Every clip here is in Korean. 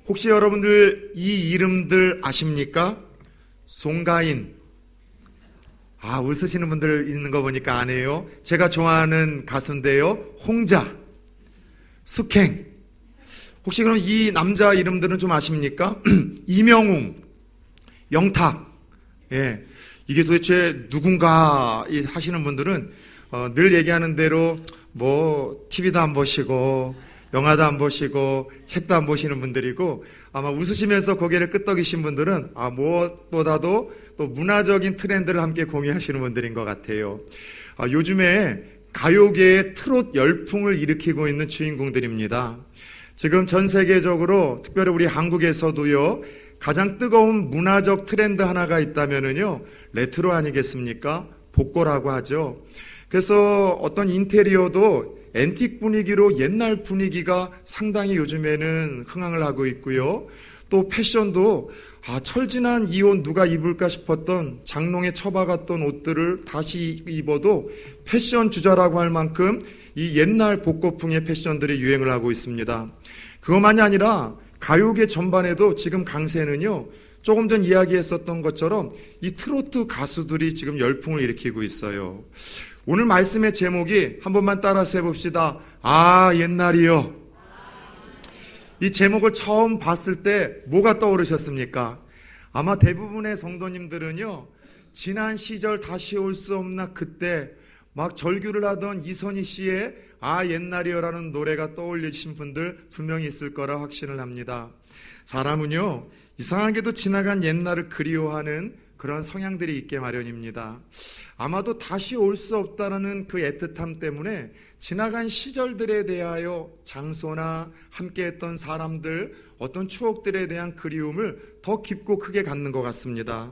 혹시 여러분들 이 이름들 아십니까? 송가인. 웃으시는 분들 있는 거 보니까 아네요. 제가 좋아하는 가수인데요. 홍자, 숙행. 혹시 그럼 이 남자 이름들은 좀 아십니까? 이명웅, 영탁. 예, 이게 도대체 누군가 하시는 분들은 늘 얘기하는 대로 TV도 안 보시고 영화도 안 보시고 책도 안 보시는 분들이고, 아마 웃으시면서 고개를 끄덕이신 분들은 무엇보다도 또 문화적인 트렌드를 함께 공유하시는 분들인 것 같아요. 요즘에 가요계의 트롯 열풍을 일으키고 있는 주인공들입니다. 지금 전 세계적으로 특별히 우리 한국에서도요, 가장 뜨거운 문화적 트렌드 하나가 있다면은요, 레트로 아니겠습니까? 복고라고 하죠. 그래서 어떤 인테리어도 앤틱 분위기로 옛날 분위기가 상당히 요즘에는 흥행을 하고 있고요. 또 패션도 철진한 이 옷 누가 입을까 싶었던 장롱에 처박았던 옷들을 다시 입어도 패션 주자라고 할 만큼 이 옛날 복고풍의 패션들이 유행을 하고 있습니다. 그것만이 아니라 가요계 전반에도 지금 강세는요, 조금 전 이야기했었던 것처럼 이 트로트 가수들이 지금 열풍을 일으키고 있어요. 오늘 말씀의 제목이 한 번만 따라서 해봅시다. 옛날이요. 이 제목을 처음 봤을 때 뭐가 떠오르셨습니까? 아마 대부분의 성도님들은요, 지난 시절 다시 올 수 없나 그때 막 절규를 하던 이선희 씨의 옛날이요라는 노래가 떠올리신 분들 분명히 있을 거라 확신을 합니다. 사람은요, 이상하게도 지나간 옛날을 그리워하는 그런 성향들이 있게 마련입니다. 아마도 다시 올 수 없다는 그 애틋함 때문에 지나간 시절들에 대하여 장소나 함께했던 사람들, 어떤 추억들에 대한 그리움을 더 깊고 크게 갖는 것 같습니다.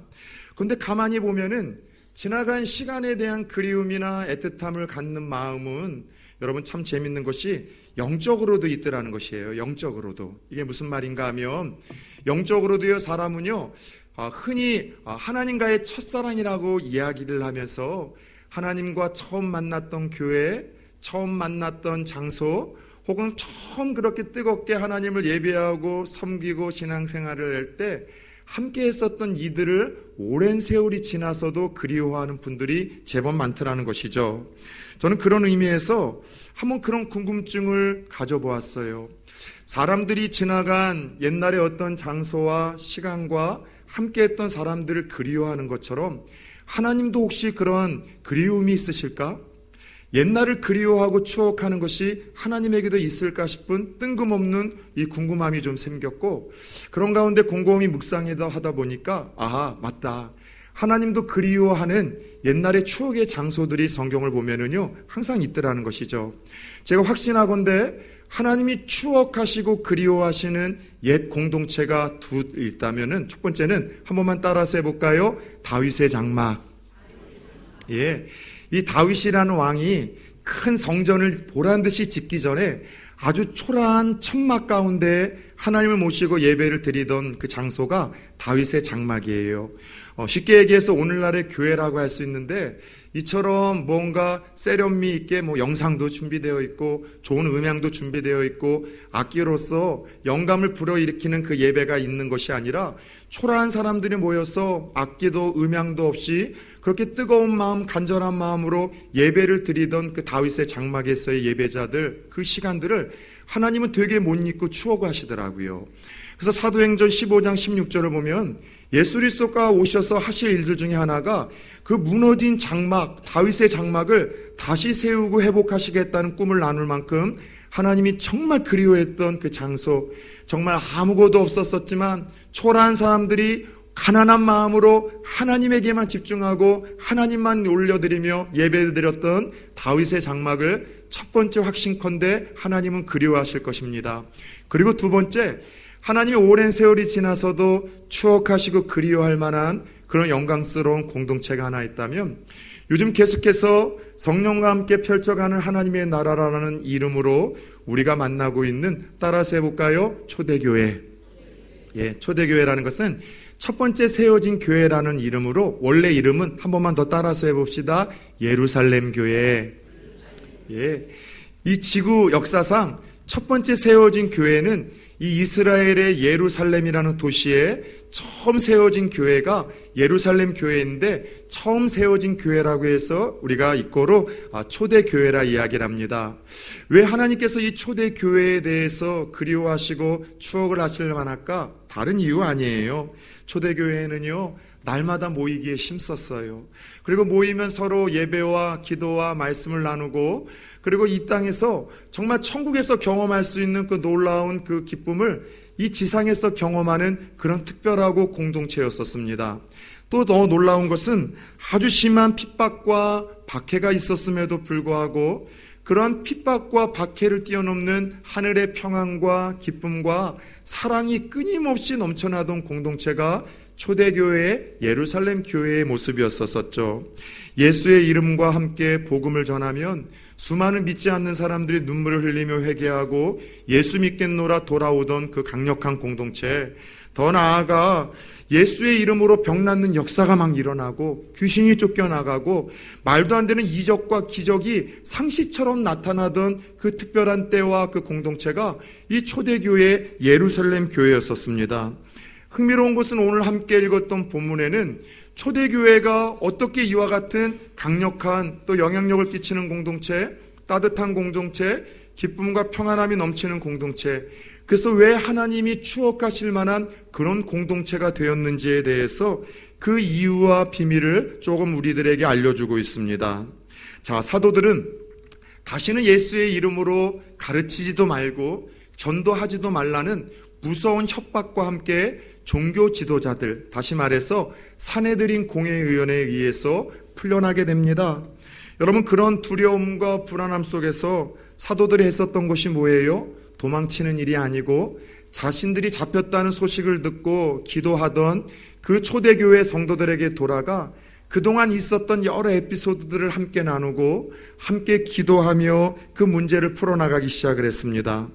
그런데 가만히 보면은 지나간 시간에 대한 그리움이나 애틋함을 갖는 마음은 여러분 참 재밌는 것이 영적으로도 있더라는 것이에요. 영적으로도. 이게 무슨 말인가 하면, 영적으로도요, 사람은요, 흔히 하나님과의 첫사랑이라고 이야기를 하면서 하나님과 처음 만났던 교회, 처음 만났던 장소, 혹은 처음 그렇게 뜨겁게 하나님을 예배하고 섬기고 신앙생활을 할 때 함께 했었던 이들을 오랜 세월이 지나서도 그리워하는 분들이 제법 많더라는 것이죠. 저는 그런 의미에서 한번 그런 궁금증을 가져보았어요. 사람들이 지나간 옛날의 어떤 장소와 시간과 함께했던 사람들을 그리워하는 것처럼 하나님도 혹시 그런 그리움이 있으실까? 옛날을 그리워하고 추억하는 것이 하나님에게도 있을까 싶은 뜬금없는 이 궁금함이 좀 생겼고, 그런 가운데 곰곰이 묵상하다 보니까 맞다. 하나님도 그리워하는 옛날의 추억의 장소들이 성경을 보면은요, 항상 있더라는 것이죠. 제가 확신하건대 하나님이 추억하시고 그리워하시는 옛 공동체가 두 있다면은, 첫 번째는 한 번만 따라서 해볼까요? 다윗의 장막. 예, 이 다윗이라는 왕이 큰 성전을 보란듯이 짓기 전에 아주 초라한 천막 가운데 하나님을 모시고 예배를 드리던 그 장소가 다윗의 장막이에요. 쉽게 얘기해서 오늘날의 교회라고 할 수 있는데, 이처럼 뭔가 세련미 있게 영상도 준비되어 있고 좋은 음향도 준비되어 있고 악기로서 영감을 불어일으키는 그 예배가 있는 것이 아니라, 초라한 사람들이 모여서 악기도 음향도 없이 그렇게 뜨거운 마음, 간절한 마음으로 예배를 드리던 그 다윗의 장막에서의 예배자들, 그 시간들을 하나님은 되게 못 잊고 추억하시더라고요. 그래서 사도행전 15장 16절을 보면 예수 그리스도가 오셔서 하실 일들 중에 하나가 그 무너진 장막, 다윗의 장막을 다시 세우고 회복하시겠다는 꿈을 나눌 만큼 하나님이 정말 그리워했던 그 장소, 정말 아무것도 없었지만 초라한 사람들이 가난한 마음으로 하나님에게만 집중하고 하나님만 올려드리며 예배를 드렸던 다윗의 장막을 첫 번째 확신컨대 하나님은 그리워하실 것입니다. 그리고 두 번째, 하나님이 오랜 세월이 지나서도 추억하시고 그리워할 만한 그런 영광스러운 공동체가 하나 있다면, 요즘 계속해서 성령과 함께 펼쳐가는 하나님의 나라라는 이름으로 우리가 만나고 있는, 따라서 해볼까요? 초대교회. 예, 초대교회라는 것은 첫 번째 세워진 교회라는 이름으로, 원래 이름은 한 번만 더 따라서 해봅시다. 예루살렘 교회. 예, 이 지구 역사상 첫 번째 세워진 교회는 이 이스라엘의 예루살렘이라는 도시에 처음 세워진 교회가 예루살렘 교회인데, 처음 세워진 교회라고 해서 우리가 이꼬로 초대교회라 이야기를 합니다. 왜 하나님께서 이 초대교회에 대해서 그리워하시고 추억을 하시려만 할까? 다른 이유 아니에요. 초대교회는요, 날마다 모이기에 힘썼어요. 그리고 모이면 서로 예배와 기도와 말씀을 나누고, 그리고 이 땅에서 정말 천국에서 경험할 수 있는 그 놀라운 그 기쁨을 이 지상에서 경험하는 그런 특별하고 공동체였었습니다. 또 더 놀라운 것은 아주 심한 핍박과 박해가 있었음에도 불구하고 그런 핍박과 박해를 뛰어넘는 하늘의 평안과 기쁨과 사랑이 끊임없이 넘쳐나던 공동체가 초대교회의 예루살렘 교회의 모습이었었죠. 예수의 이름과 함께 복음을 전하면 수많은 믿지 않는 사람들이 눈물을 흘리며 회개하고 예수 믿겠노라 돌아오던 그 강력한 공동체, 더 나아가 예수의 이름으로 병 낫는 역사가 막 일어나고 귀신이 쫓겨나가고 말도 안 되는 이적과 기적이 상시처럼 나타나던 그 특별한 때와 그 공동체가 이 초대교회 예루살렘 교회였었습니다. 흥미로운 것은 오늘 함께 읽었던 본문에는 초대교회가 어떻게 이와 같은 강력한 또 영향력을 끼치는 공동체, 따뜻한 공동체, 기쁨과 평안함이 넘치는 공동체, 그래서 왜 하나님이 추억하실 만한 그런 공동체가 되었는지에 대해서 그 이유와 비밀을 조금 우리들에게 알려주고 있습니다. 자, 사도들은 다시는 예수의 이름으로 가르치지도 말고 전도하지도 말라는 무서운 협박과 함께 종교 지도자들, 다시 말해서 사내들인 공회의원에 의해서 풀려나게 됩니다. 여러분, 그런 두려움과 불안함 속에서 사도들이 했었던 것이 뭐예요? 도망치는 일이 아니고 자신들이 잡혔다는 소식을 듣고 기도하던 그 초대교회 성도들에게 돌아가 그동안 있었던 여러 에피소드들을 함께 나누고 함께 기도하며 그 문제를 풀어나가기 시작을 했습니다.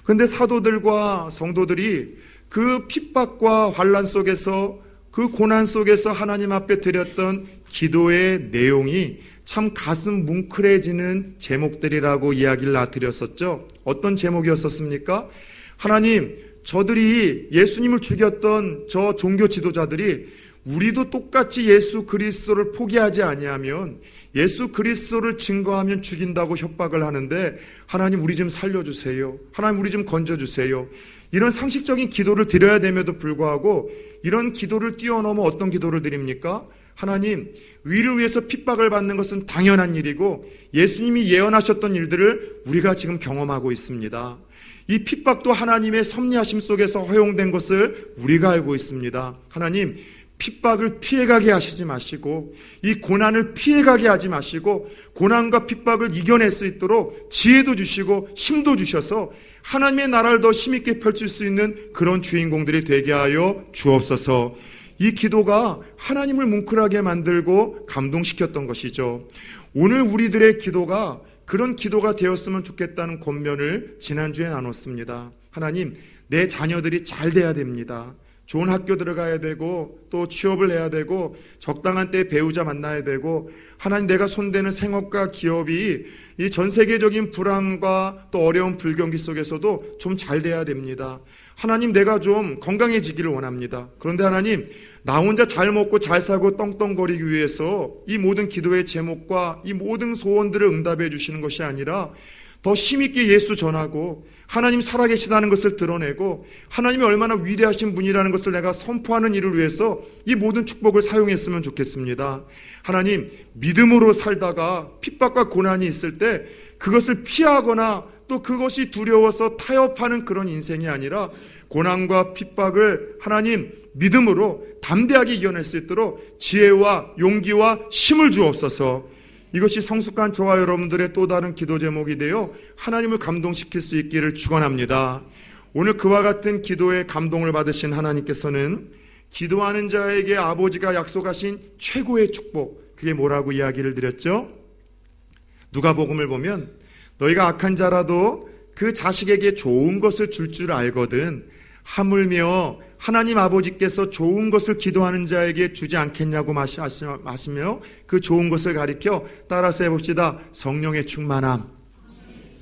그런데 사도들과 성도들이 그 핍박과 환난 속에서, 그 고난 속에서 하나님 앞에 드렸던 기도의 내용이 참 가슴 뭉클해지는 제목들이라고 이야기를 드렸었죠. 어떤 제목이었었습니까? 하나님, 저들이 예수님을 죽였던 저 종교 지도자들이 우리도 똑같이 예수 그리스도를 포기하지 아니하면, 예수 그리스도를 증거하면 죽인다고 협박을 하는데, 하나님 우리 좀 살려주세요. 하나님 우리 좀 건져주세요. 이런 상식적인 기도를 드려야 됨에도 불구하고 이런 기도를 뛰어넘어 어떤 기도를 드립니까? 하나님, 위를 위해서 핍박을 받는 것은 당연한 일이고 예수님이 예언하셨던 일들을 우리가 지금 경험하고 있습니다. 이 핍박도 하나님의 섭리하심 속에서 허용된 것을 우리가 알고 있습니다. 하나님, 핍박을 피해가게 하시지 마시고 이 고난을 피해가게 하지 마시고 고난과 핍박을 이겨낼 수 있도록 지혜도 주시고 힘도 주셔서 하나님의 나라를 더 힘있게 펼칠 수 있는 그런 주인공들이 되게 하여 주옵소서. 이 기도가 하나님을 뭉클하게 만들고 감동시켰던 것이죠. 오늘 우리들의 기도가 그런 기도가 되었으면 좋겠다는 권면을 지난주에 나눴습니다. 하나님, 내 자녀들이 잘 돼야 됩니다. 좋은 학교 들어가야 되고 또 취업을 해야 되고 적당한 때에 배우자 만나야 되고, 하나님, 내가 손대는 생업과 기업이 이 전 세계적인 불안과 또 어려운 불경기 속에서도 좀 잘 돼야 됩니다. 하나님, 내가 좀 건강해지기를 원합니다. 그런데 하나님, 나 혼자 잘 먹고 잘 살고 떵떵거리기 위해서 이 모든 기도의 제목과 이 모든 소원들을 응답해 주시는 것이 아니라 더 힘있게 예수 전하고 하나님 살아계시다는 것을 드러내고 하나님이 얼마나 위대하신 분이라는 것을 내가 선포하는 일을 위해서 이 모든 축복을 사용했으면 좋겠습니다. 하나님, 믿음으로 살다가 핍박과 고난이 있을 때 그것을 피하거나 또 그것이 두려워서 타협하는 그런 인생이 아니라 고난과 핍박을 하나님 믿음으로 담대하게 이겨낼 수 있도록 지혜와 용기와 힘을 주옵소서. 이것이 성숙한 저와 여러분들의 또 다른 기도 제목이 되어 하나님을 감동시킬 수 있기를 축원합니다. 오늘 그와 같은 기도에 감동을 받으신 하나님께서는 기도하는 자에게 아버지가 약속하신 최고의 축복, 그게 뭐라고 이야기를 드렸죠? 누가복음을 보면 너희가 악한 자라도 그 자식에게 좋은 것을 줄 줄 알거든 하물며 하나님 아버지께서 좋은 것을 기도하는 자에게 주지 않겠냐고 마시며 그 좋은 것을 가리켜 따라서 해봅시다. 성령의 충만함.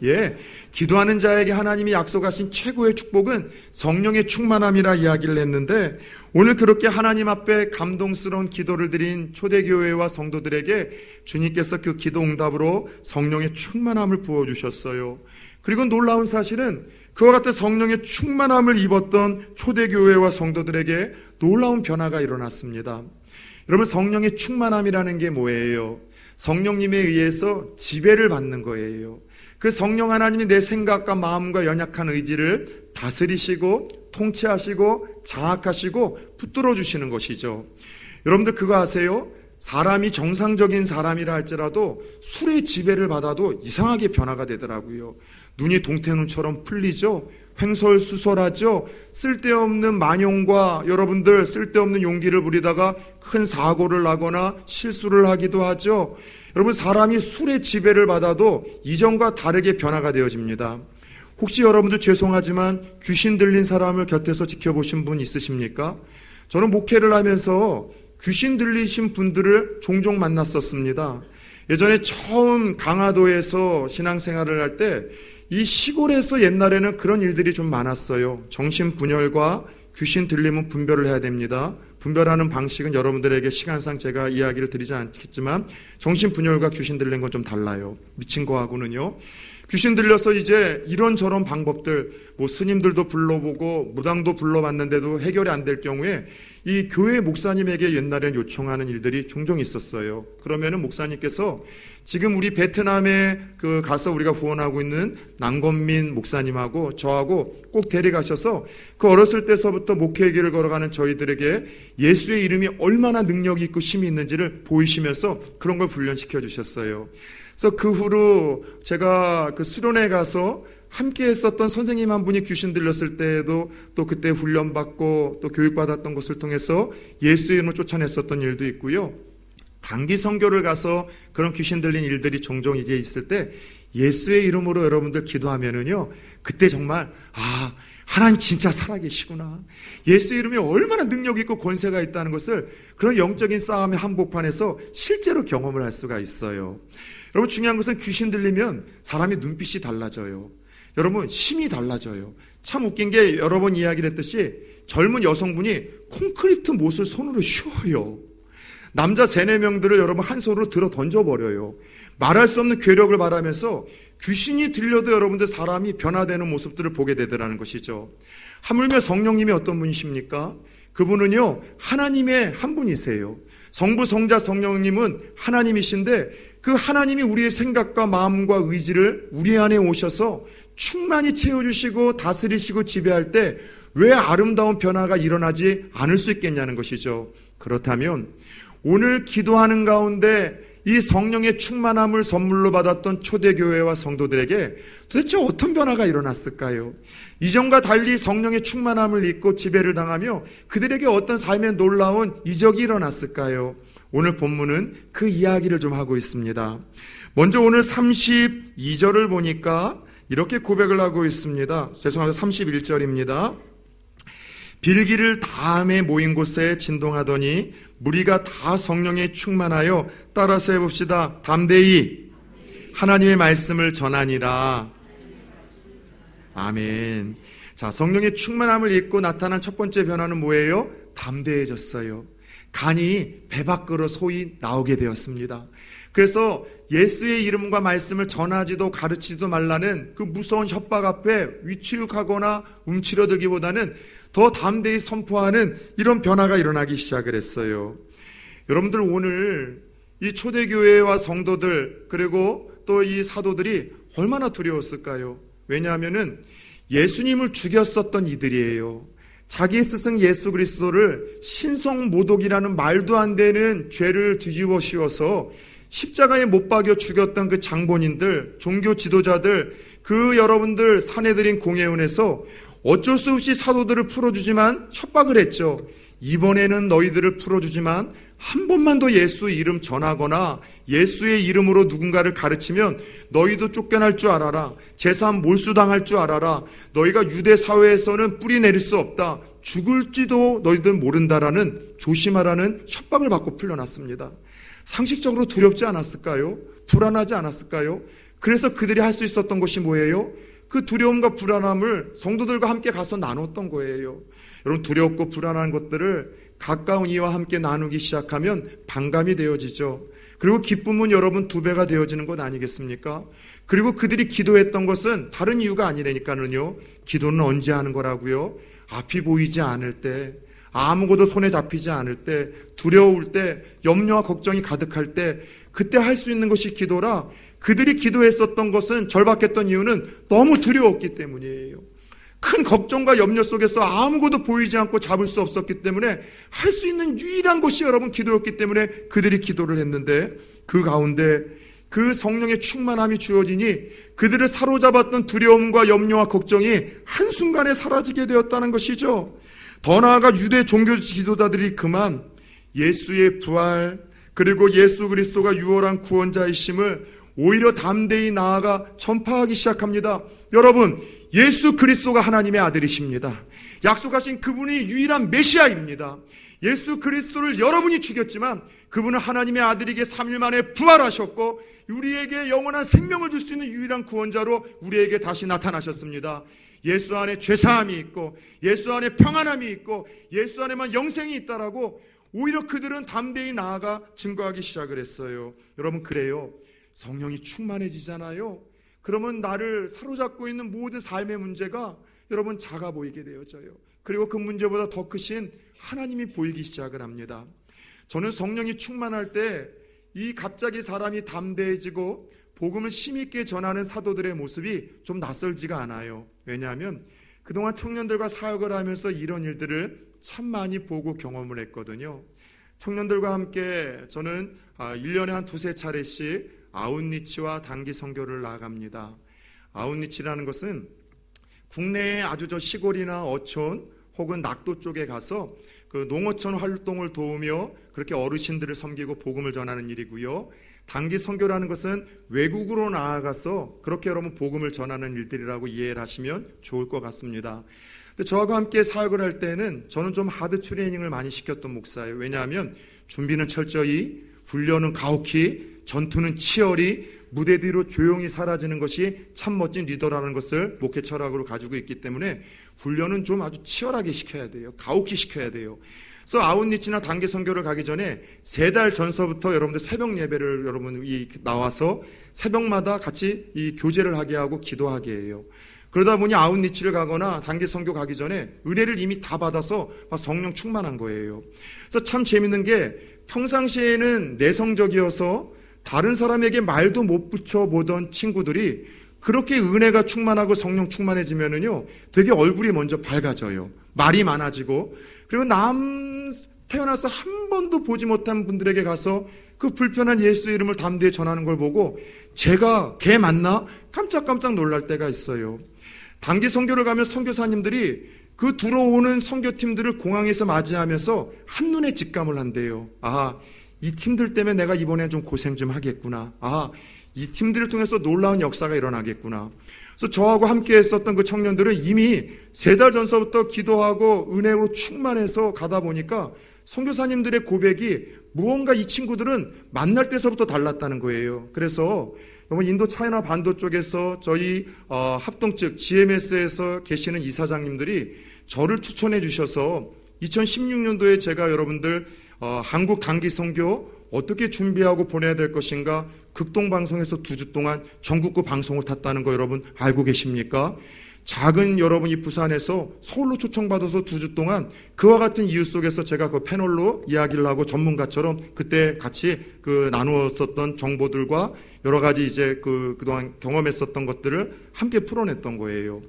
예, 기도하는 자에게 하나님이 약속하신 최고의 축복은 성령의 충만함이라 이야기를 했는데, 오늘 그렇게 하나님 앞에 감동스러운 기도를 드린 초대교회와 성도들에게 주님께서 그 기도 응답으로 성령의 충만함을 부어주셨어요. 그리고 놀라운 사실은 그와 같은 성령의 충만함을 입었던 초대교회와 성도들에게 놀라운 변화가 일어났습니다. 여러분, 성령의 충만함이라는 게 뭐예요? 성령님에 의해서 지배를 받는 거예요. 그 성령 하나님이 내 생각과 마음과 연약한 의지를 다스리시고 통치하시고 장악하시고 붙들어 주시는 것이죠. 여러분들 그거 아세요? 사람이 정상적인 사람이라 할지라도 술의 지배를 받아도 이상하게 변화가 되더라고요. 눈이 동태눈처럼 풀리죠. 횡설수설하죠. 쓸데없는 만용과 여러분들 쓸데없는 용기를 부리다가 큰 사고를 나거나 실수를 하기도 하죠. 여러분, 사람이 술의 지배를 받아도 이전과 다르게 변화가 되어집니다. 혹시 여러분들 죄송하지만 귀신 들린 사람을 곁에서 지켜보신 분 있으십니까? 저는 목회를 하면서 귀신 들리신 분들을 종종 만났었습니다. 예전에 처음 강화도에서 신앙생활을 할 때 이 시골에서 옛날에는 그런 일들이 좀 많았어요. 정신분열과 귀신 들림은 분별을 해야 됩니다. 분별하는 방식은 여러분들에게 시간상 제가 이야기를 드리지 않겠지만 정신분열과 귀신 들린 건 좀 달라요. 미친 거하고는요. 귀신 들려서 이제 이런저런 방법들, 스님들도 불러보고 무당도 불러봤는데도 해결이 안 될 경우에 이 교회 목사님에게 옛날엔 요청하는 일들이 종종 있었어요. 그러면은 목사님께서 지금 우리 베트남에 가서 우리가 후원하고 있는 남건민 목사님하고 저하고 꼭 데려가셔서 그 어렸을 때서부터 목회의 길을 걸어가는 저희들에게 예수의 이름이 얼마나 능력이 있고 힘이 있는지를 보이시면서 그런 걸 훈련시켜 주셨어요. 그래서 그 후로 제가 그 수련회 가서 함께 했었던 선생님 한 분이 귀신 들렸을 때에도 또 그때 훈련받고 또 교육받았던 것을 통해서 예수의 이름으로 쫓아냈었던 일도 있고요. 단기 선교를 가서 그런 귀신 들린 일들이 종종 이제 있을 때 예수의 이름으로 여러분들 기도하면은요, 그때 정말 하나님 진짜 살아계시구나. 예수의 이름이 얼마나 능력 있고 권세가 있다는 것을 그런 영적인 싸움의 한복판에서 실제로 경험을 할 수가 있어요. 여러분, 중요한 것은 귀신 들리면 사람의 눈빛이 달라져요. 여러분, 힘이 달라져요. 참 웃긴 게 여러 번 이야기를 했듯이 젊은 여성분이 콘크리트 못을 손으로 휘어요. 남자 3-4명들을 여러분 한 손으로 들어 던져버려요. 말할 수 없는 괴력을 발하면서 귀신이 들려도 여러분들 사람이 변화되는 모습들을 보게 되더라는 것이죠. 하물며 성령님이 어떤 분이십니까? 그분은요, 하나님의 한 분이세요. 성부, 성자, 성령님은 하나님이신데 그 하나님이 우리의 생각과 마음과 의지를 우리 안에 오셔서 충만히 채워주시고 다스리시고 지배할 때 왜 아름다운 변화가 일어나지 않을 수 있겠냐는 것이죠. 그렇다면 오늘 기도하는 가운데 이 성령의 충만함을 선물로 받았던 초대교회와 성도들에게 도대체 어떤 변화가 일어났을까요? 이전과 달리 성령의 충만함을 입고 지배를 당하며 그들에게 어떤 삶의 놀라운 이적이 일어났을까요? 오늘 본문은 그 이야기를 좀 하고 있습니다. 먼저 오늘 32절을 보니까 이렇게 고백을 하고 있습니다. 죄송합니다. 31절입니다. 빌기를 다음에 모인 곳에 진동하더니 무리가 다 성령에 충만하여 따라서 해봅시다. 담대히 하나님의 말씀을 전하니라. 아멘. 자, 성령의 충만함을 입고 나타난 첫 번째 변화는 뭐예요? 담대해졌어요. 간이 배 밖으로 소위 나오게 되었습니다. 그래서 예수의 이름과 말씀을 전하지도 가르치지도 말라는 그 무서운 협박 앞에 위축하거나 움츠러들기보다는 더 담대히 선포하는 이런 변화가 일어나기 시작을 했어요. 여러분들, 오늘 이 초대교회와 성도들 그리고 또 이 사도들이 얼마나 두려웠을까요? 왜냐하면은 예수님을 죽였었던 이들이에요. 자기 스승 예수 그리스도를 신성모독이라는 말도 안 되는 죄를 뒤집어 씌워서 십자가에 못 박여 죽였던 그 장본인들, 종교 지도자들, 그 여러분들 사내들인 공회원에서 어쩔 수 없이 사도들을 풀어주지만 협박을 했죠. 이번에는 너희들을 풀어주지만 한 번만 더 예수 이름 전하거나 예수의 이름으로 누군가를 가르치면 너희도 쫓겨날 줄 알아라. 재산 몰수당할 줄 알아라. 너희가 유대 사회에서는 뿌리 내릴 수 없다. 죽을지도 너희들 모른다라는 조심하라는 협박을 받고 풀려났습니다. 상식적으로 두렵지 않았을까요? 불안하지 않았을까요? 그래서 그들이 할 수 있었던 것이 뭐예요? 그 두려움과 불안함을 성도들과 함께 가서 나눴던 거예요. 여러분, 두렵고 불안한 것들을 가까운 이와 함께 나누기 시작하면 반감이 되어지죠. 그리고 기쁨은 여러분 2배가 되어지는 것 아니겠습니까? 그리고 그들이 기도했던 것은 다른 이유가 아니라니까는요. 기도는 언제 하는 거라고요? 앞이 보이지 않을 때, 아무것도 손에 잡히지 않을 때, 두려울 때, 염려와 걱정이 가득할 때, 그때 할 수 있는 것이 기도라. 그들이 기도했었던 것은, 절박했던 이유는 너무 두려웠기 때문이에요. 큰 걱정과 염려 속에서 아무것도 보이지 않고 잡을 수 없었기 때문에 할 수 있는 유일한 것이 여러분 기도였기 때문에 그들이 기도를 했는데, 그 가운데 그 성령의 충만함이 주어지니 그들을 사로잡았던 두려움과 염려와 걱정이 한순간에 사라지게 되었다는 것이죠. 더 나아가 유대 종교 지도자들이 그만 예수의 부활, 그리고 예수 그리스도가 유월한 구원자이심을 오히려 담대히 나아가 전파하기 시작합니다. 여러분, 예수 그리스도가 하나님의 아들이십니다. 약속하신 그분이 유일한 메시아입니다. 예수 그리스도를 여러분이 죽였지만 그분은 하나님의 아들에게 3일 만에 부활하셨고 우리에게 영원한 생명을 줄 수 있는 유일한 구원자로 우리에게 다시 나타나셨습니다. 예수 안에 죄사함이 있고 예수 안에 평안함이 있고 예수 안에만 영생이 있다라고 오히려 그들은 담대히 나아가 증거하기 시작을 했어요. 여러분, 그래요. 성령이 충만해지잖아요. 그러면 나를 사로잡고 있는 모든 삶의 문제가 여러분 작아 보이게 되어져요. 그리고 그 문제보다 더 크신 하나님이 보이기 시작을 합니다. 저는 성령이 충만할 때 이 갑자기 사람이 담대해지고 복음을 심있게 전하는 사도들의 모습이 좀 낯설지가 않아요. 왜냐하면 그동안 청년들과 사역을 하면서 이런 일들을 참 많이 보고 경험을 했거든요. 청년들과 함께 저는 1년에 한 2-3차례씩 아웃리치와 단기 선교를 나갑니다. 아웃리치라는 것은 국내의 아주 저 시골이나 어촌 혹은 낙도 쪽에 가서 그 농어촌 활동을 도우며 그렇게 어르신들을 섬기고 복음을 전하는 일이고요. 단기 선교라는 것은 외국으로 나아가서 그렇게 여러분 복음을 전하는 일들이라고 이해를 하시면 좋을 것 같습니다. 근데 저하고 함께 사역을 할 때는 저는 좀 하드 트레이닝을 많이 시켰던 목사예요. 왜냐하면 준비는 철저히, 훈련은 가혹히, 전투는 치열히, 무대 뒤로 조용히 사라지는 것이 참 멋진 리더라는 것을 목회 철학으로 가지고 있기 때문에 훈련은 좀 아주 치열하게 시켜야 돼요. 가혹히 시켜야 돼요. 그래서 아웃리치나 단기 선교를 가기 전에 3달 전서부터 여러분들 새벽 예배를 여러분이 나와서 새벽마다 같이 이 교제를 하게 하고 기도하게 해요. 그러다 보니 아웃리치를 가거나 단기 선교 가기 전에 은혜를 이미 다 받아서 성령 충만한 거예요. 그래서 참 재밌는 게 평상시에는 내성적이어서 다른 사람에게 말도 못 붙여보던 친구들이 그렇게 은혜가 충만하고 성령 충만해지면은요, 되게 얼굴이 먼저 밝아져요. 말이 많아지고, 그리고 태어나서 한 번도 보지 못한 분들에게 가서 그 불편한 예수 이름을 담대히 전하는 걸 보고 제가 걔 맞나? 깜짝깜짝 놀랄 때가 있어요. 단기 선교를 가면 선교사님들이 그 들어오는 선교팀들을 공항에서 맞이하면서 한눈에 직감을 한대요. 아, 이 팀들 때문에 내가 이번엔 좀 고생 좀 하겠구나. 아, 이 팀들을 통해서 놀라운 역사가 일어나겠구나. 그래서 저하고 함께 했었던 그 청년들은 이미 3달 전서부터 기도하고 은혜로 충만해서 가다 보니까 선교사님들의 고백이 무언가 이 친구들은 만날 때서부터 달랐다는 거예요. 그래서 인도 차이나 반도 쪽에서 저희 합동 측 GMS에서 계시는 이사장님들이 저를 추천해 주셔서 2016년도에 제가 여러분들 한국 단기 선교 어떻게 준비하고 보내야 될 것인가 극동방송에서 2주 동안 전국구 방송을 탔다는 거 여러분 알고 계십니까? 작은 여러분이 부산에서 서울로 초청받아서 2주 동안 그와 같은 이유 속에서 제가 그 패널로 이야기를 하고 전문가처럼 그때 같이 나누었었던 정보들과 여러 가지 이제 그동안 경험했었던 것들을 함께 풀어냈던 거예요.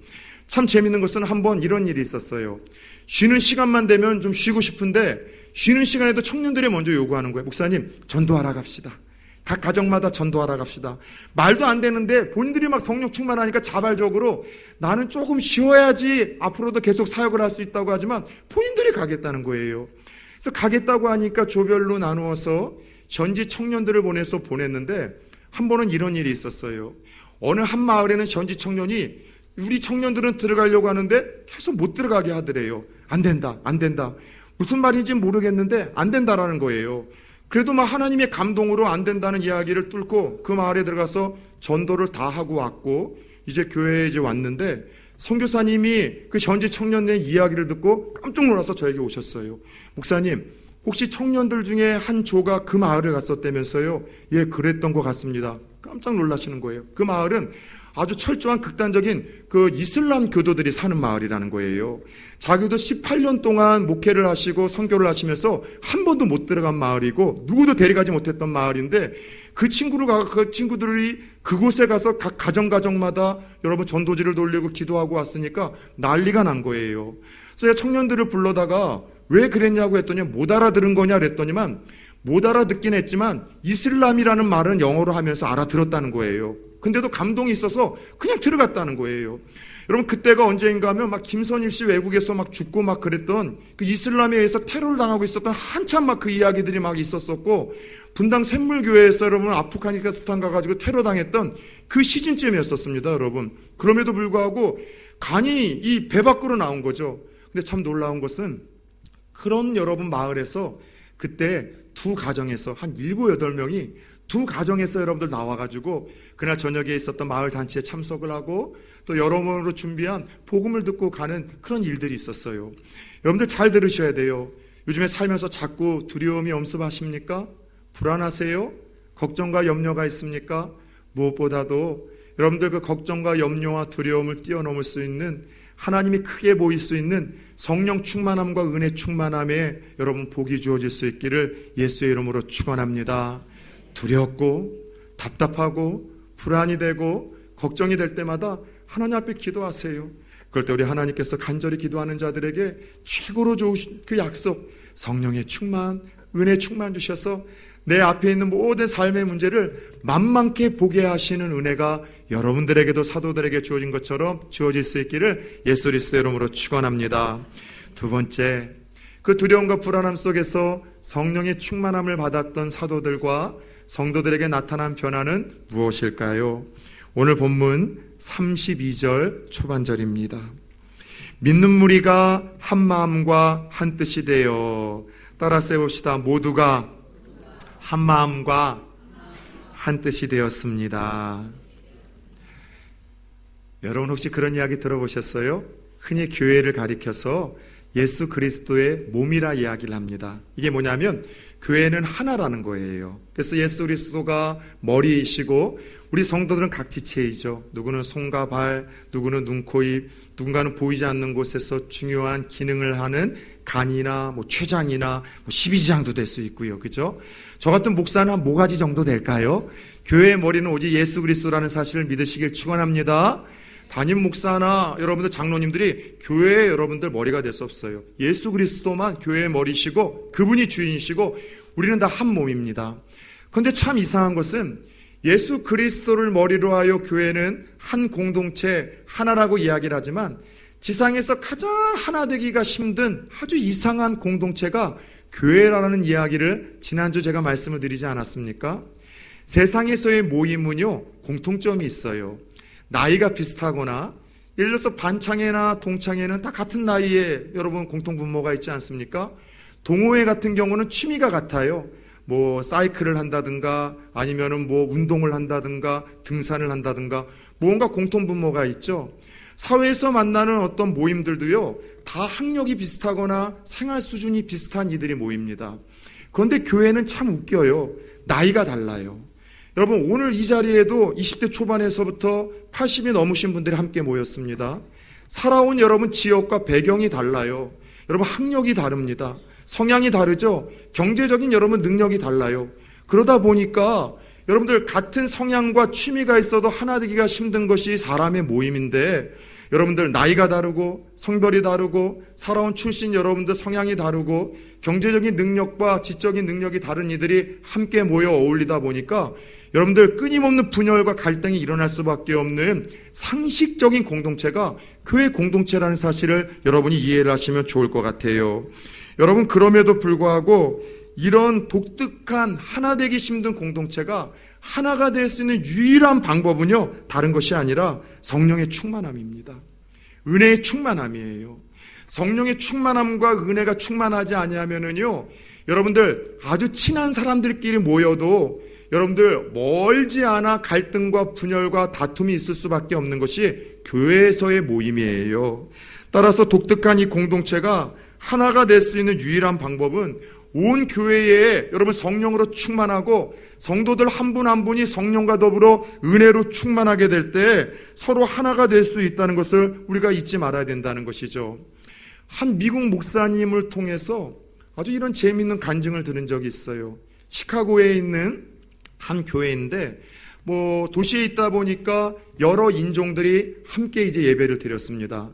참 재밌는 것은 한번 이런 일이 있었어요. 쉬는 시간만 되면 좀 쉬고 싶은데 쉬는 시간에도 청년들이 먼저 요구하는 거예요. 목사님, 전도하러 갑시다. 각 가정마다 전도하러 갑시다. 말도 안 되는데 본인들이 막 성령 충만하니까 자발적으로 나는 조금 쉬어야지 앞으로도 계속 사역을 할 수 있다고 하지만 본인들이 가겠다는 거예요. 그래서 가겠다고 하니까 조별로 나누어서 전지 청년들을 보냈는데 한 번은 이런 일이 있었어요. 어느 한 마을에는 전지 청년이 우리 청년들은 들어가려고 하는데 계속 못 들어가게 하더래요. 안 된다, 안 된다. 무슨 말인지 모르겠는데 안 된다라는 거예요. 그래도 하나님의 감동으로 안 된다는 이야기를 뚫고 그 마을에 들어가서 전도를 다 하고 왔고 이제 교회에 이제 왔는데 선교사님이 그 전지 청년의 이야기를 듣고 깜짝 놀라서 저에게 오셨어요. 목사님, 혹시 청년들 중에 한 조가 그 마을에 갔었다면서요? 예, 그랬던 것 같습니다. 깜짝 놀라시는 거예요. 그 마을은 아주 철저한 극단적인 그 이슬람 교도들이 사는 마을이라는 거예요. 자기도 18년 동안 목회를 하시고 선교를 하시면서 한 번도 못 들어간 마을이고 누구도 데려가지 못했던 마을인데 그 친구들이 그곳에 가서 각 가정마다 여러분 전도지를 돌리고 기도하고 왔으니까 난리가 난 거예요. 그래서 청년들을 불러다가 왜 그랬냐고 했더니 못 알아들은 거냐 그랬더니만 못 알아듣긴 했지만 이슬람이라는 말은 영어로 하면서 알아들었다는 거예요. 근데도 감동이 있어서 그냥 들어갔다는 거예요. 여러분, 그때가 언제인가 하면 막 김선일 씨 외국에서 막 죽고 막 그랬던 그 이슬람에 의해서 테러를 당하고 있었던 한참 막 그 이야기들이 막 있었었고, 분당 샘물교회에서 여러분 아프가니스탄 가가지고 테러 당했던 그 시즌쯤이었었습니다, 여러분. 그럼에도 불구하고 간이 이 배 밖으로 나온 거죠. 근데 참 놀라운 것은 그런 여러분 마을에서 그때 두 가정에서 한 7, 8명이 두 가정에서 여러분들 나와가지고 그날 저녁에 있었던 마을 단체에 참석을 하고 또 여러모로 준비한 복음을 듣고 가는 그런 일들이 있었어요. 여러분들 잘 들으셔야 돼요. 요즘에 살면서 자꾸 두려움이 엄습하십니까? 불안하세요? 걱정과 염려가 있습니까? 무엇보다도 여러분들 그 걱정과 염려와 두려움을 뛰어넘을 수 있는 하나님이 크게 보일 수 있는 성령 충만함과 은혜 충만함에 여러분 복이 주어질 수 있기를 예수의 이름으로 축원합니다. 두렵고 답답하고 불안이 되고 걱정이 될 때마다 하나님 앞에 기도하세요. 그럴 때 우리 하나님께서 간절히 기도하는 자들에게 최고로 좋으신 그 약속, 성령의 충만, 은혜 충만 주셔서 내 앞에 있는 모든 삶의 문제를 만만케 보게 하시는 은혜가 여러분들에게도 사도들에게 주어진 것처럼 주어질 수 있기를 예수 그리스도의 이름으로 축원합니다. 두 번째, 그 두려움과 불안함 속에서 성령의 충만함을 받았던 사도들과 성도들에게 나타난 변화는 무엇일까요? 오늘 본문 32절 초반절입니다. 믿는 무리가 한 마음과 한 뜻이 되어, 따라서 해봅시다. 모두가 한 마음과 한 뜻이 되었습니다. 여러분 혹시 그런 이야기 들어보셨어요? 흔히 교회를 가리켜서 예수 그리스도의 몸이라 이야기를 합니다. 이게 뭐냐면 교회는 하나라는 거예요. 그래서 예수 그리스도가 머리이시고 우리 성도들은 각 지체이죠. 누구는 손과 발, 누구는 눈, 코, 입, 누군가는 보이지 않는 곳에서 중요한 기능을 하는 간이나 췌장이나 12지장도 될 수 있고요. 그죠? 저 같은 목사는 한 모가지 정도 될까요? 교회의 머리는 오직 예수 그리스도라는 사실을 믿으시길 축원합니다. 담임 목사나 여러분들 장로님들이 교회의 여러분들 머리가 될 수 없어요. 예수 그리스도만 교회의 머리시고 그분이 주인이시고 우리는 다 한 몸입니다. 그런데 참 이상한 것은 예수 그리스도를 머리로 하여 교회는 한 공동체 하나라고 이야기를 하지만 지상에서 가장 하나 되기가 힘든 아주 이상한 공동체가 교회라는 이야기를 지난주 제가 말씀을 드리지 않았습니까? 세상에서의 모임은요 공통점이 있어요. 나이가 비슷하거나 예를 들어서 반창회나 동창회는 다 같은 나이에 여러분 공통분모가 있지 않습니까? 동호회 같은 경우는 취미가 같아요. 사이클을 한다든가 아니면은 운동을 한다든가 등산을 한다든가 뭔가 공통분모가 있죠. 사회에서 만나는 어떤 모임들도요 다 학력이 비슷하거나 생활 수준이 비슷한 이들이 모입니다. 그런데 교회는 참 웃겨요. 나이가 달라요. 여러분 오늘 이 자리에도 20대 초반에서부터 80이 넘으신 분들이 함께 모였습니다. 살아온 여러분 지역과 배경이 달라요. 여러분 학력이 다릅니다. 성향이 다르죠. 경제적인 여러분 능력이 달라요. 그러다 보니까 여러분들 같은 성향과 취미가 있어도 하나 되기가 힘든 것이 사람의 모임인데 여러분들 나이가 다르고 성별이 다르고 살아온 출신 여러분들 성향이 다르고 경제적인 능력과 지적인 능력이 다른 이들이 함께 모여 어울리다 보니까 여러분들 끊임없는 분열과 갈등이 일어날 수밖에 없는 상식적인 공동체가 교회 공동체라는 사실을 여러분이 이해를 하시면 좋을 것 같아요. 여러분 그럼에도 불구하고 이런 독특한 하나 되기 힘든 공동체가 하나가 될 수 있는 유일한 방법은요 다른 것이 아니라 성령의 충만함입니다. 은혜의 충만함이에요. 성령의 충만함과 은혜가 충만하지 아니하면은요 여러분들 아주 친한 사람들끼리 모여도 여러분들 멀지 않아 갈등과 분열과 다툼이 있을 수밖에 없는 것이 교회에서의 모임이에요. 따라서 독특한 이 공동체가 하나가 될 수 있는 유일한 방법은 온 교회에 여러분 성령으로 충만하고 성도들 한 분 한 분이 성령과 더불어 은혜로 충만하게 될 때 서로 하나가 될 수 있다는 것을 우리가 잊지 말아야 된다는 것이죠. 한 미국 목사님을 통해서 아주 이런 재미있는 간증을 들은 적이 있어요. 시카고에 있는 한 교회인데 도시에 있다 보니까 여러 인종들이 함께 이제 예배를 드렸습니다.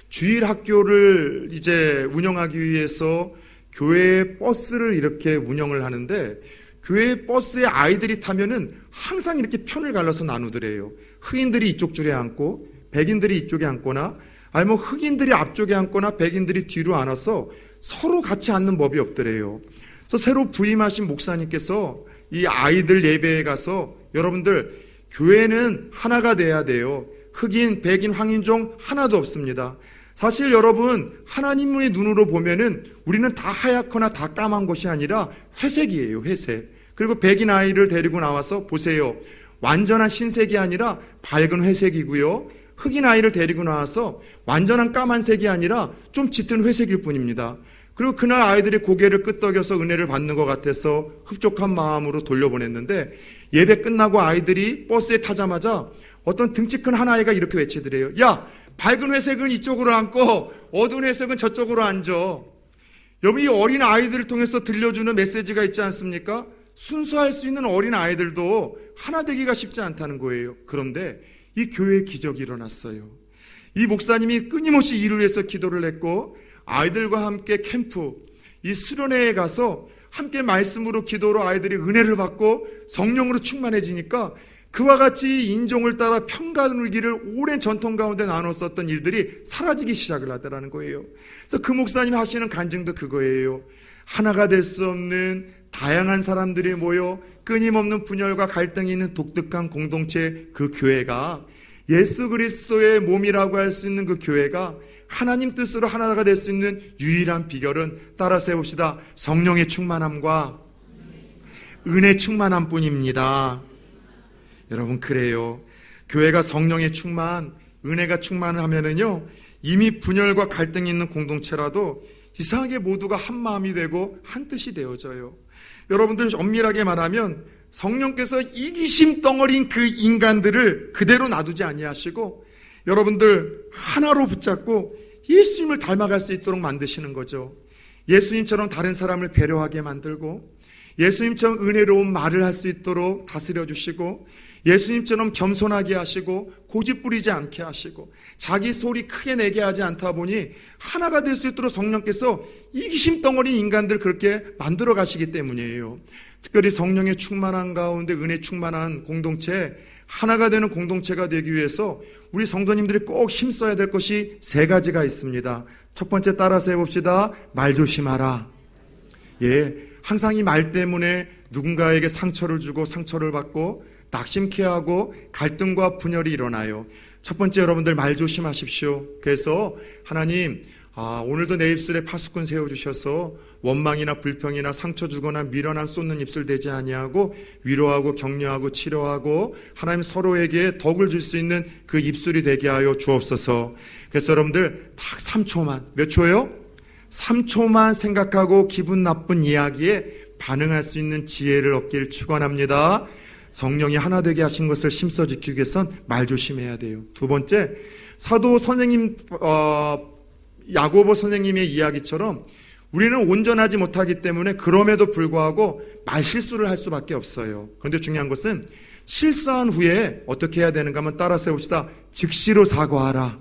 주일 학교를 이제 운영하기 위해서 교회 버스를 이렇게 운영을 하는데 교회 버스에 아이들이 타면은 항상 이렇게 편을 갈라서 나누더래요. 흑인들이 이쪽 줄에 앉고 백인들이 이쪽에 앉거나 아니면 흑인들이 앞쪽에 앉거나 백인들이 뒤로 앉아서 서로 같이 앉는 법이 없더래요. 그래서 새로 부임하신 목사님께서 이 아이들 예배에 가서 여러분들 교회는 하나가 돼야 돼요. 흑인, 백인, 황인종 하나도 없습니다. 사실 여러분 하나님의 눈으로 보면은 우리는 다 하얗거나 다 까만 것이 아니라 회색이에요. 회색. 그리고 백인 아이를 데리고 나와서 보세요. 완전한 흰색이 아니라 밝은 회색이고요. 흑인 아이를 데리고 나와서 완전한 까만색이 아니라 좀 짙은 회색일 뿐입니다. 그리고 그날 아이들이 고개를 끄덕여서 은혜를 받는 것 같아서 흡족한 마음으로 돌려보냈는데 예배 끝나고 아이들이 버스에 타자마자 어떤 등치 큰 한 아이가 이렇게 외치더래요. 야, 밝은 회색은 이쪽으로 앉고 어두운 회색은 저쪽으로 앉아. 여러분 이 어린 아이들을 통해서 들려주는 메시지가 있지 않습니까? 순수할 수 있는 어린 아이들도 하나 되기가 쉽지 않다는 거예요. 그런데 이 교회에 기적이 일어났어요. 이 목사님이 끊임없이 이를 위해서 기도를 했고 아이들과 함께 캠프, 이 수련회에 가서 함께 말씀으로 기도로 아이들이 은혜를 받고 성령으로 충만해지니까 그와 같이 인종을 따라 평가놀기를 오랜 전통 가운데 나눴었던 일들이 사라지기 시작을 하더라는 거예요. 그래서 그 목사님이 하시는 간증도 그거예요. 하나가 될 수 없는 다양한 사람들이 모여 끊임없는 분열과 갈등이 있는 독특한 공동체 그 교회가 예수 그리스도의 몸이라고 할 수 있는 그 교회가 하나님 뜻으로 하나가 될 수 있는 유일한 비결은 따라서 해봅시다. 성령의 충만함과 은혜 충만함 뿐입니다. 여러분 그래요. 교회가 성령의 충만, 은혜가 충만하면은요 이미 분열과 갈등이 있는 공동체라도 이상하게 모두가 한 마음이 되고 한 뜻이 되어져요. 여러분들 엄밀하게 말하면 성령께서 이기심 덩어리인 그 인간들을 그대로 놔두지 아니하시고 여러분들 하나로 붙잡고 예수님을 닮아갈 수 있도록 만드시는 거죠. 예수님처럼 다른 사람을 배려하게 만들고 예수님처럼 은혜로운 말을 할 수 있도록 다스려 주시고 예수님처럼 겸손하게 하시고 고집 부리지 않게 하시고 자기 소리 크게 내게 하지 않다 보니 하나가 될 수 있도록 성령께서 이기심 덩어리 인간들 그렇게 만들어 가시기 때문이에요. 특별히 성령의 충만한 가운데 은혜 충만한 공동체, 하나가 되는 공동체가 되기 위해서 우리 성도님들이 꼭 힘써야 될 것이 세 가지가 있습니다. 첫 번째 따라서 해봅시다. 말 조심하라. 항상 이 말 때문에 누군가에게 상처를 주고 상처를 받고 낙심케 하고 갈등과 분열이 일어나요. 첫 번째 여러분들 말 조심하십시오. 그래서 하나님 오늘도 내 입술에 파수꾼 세워주셔서 원망이나 불평이나 상처 주거나 미련한 쏟는 입술 되지 아니하고 위로하고 격려하고 치료하고 하나님 서로에게 덕을 줄 수 있는 그 입술이 되게 하여 주옵소서. 그래서 여러분들 딱 3초만, 몇 초요? 3초만 생각하고 기분 나쁜 이야기에 반응할 수 있는 지혜를 얻기를 축원합니다. 성령이 하나 되게 하신 것을 힘써 지키기 위해선 말 조심해야 돼요. 두 번째, 사도 선생님 야고보 선생님의 이야기처럼 우리는 온전하지 못하기 때문에 그럼에도 불구하고 말실수를 할 수밖에 없어요. 그런데 중요한 것은 실수한 후에 어떻게 해야 되는가 하면 따라서 해봅시다. 즉시로 사과하라.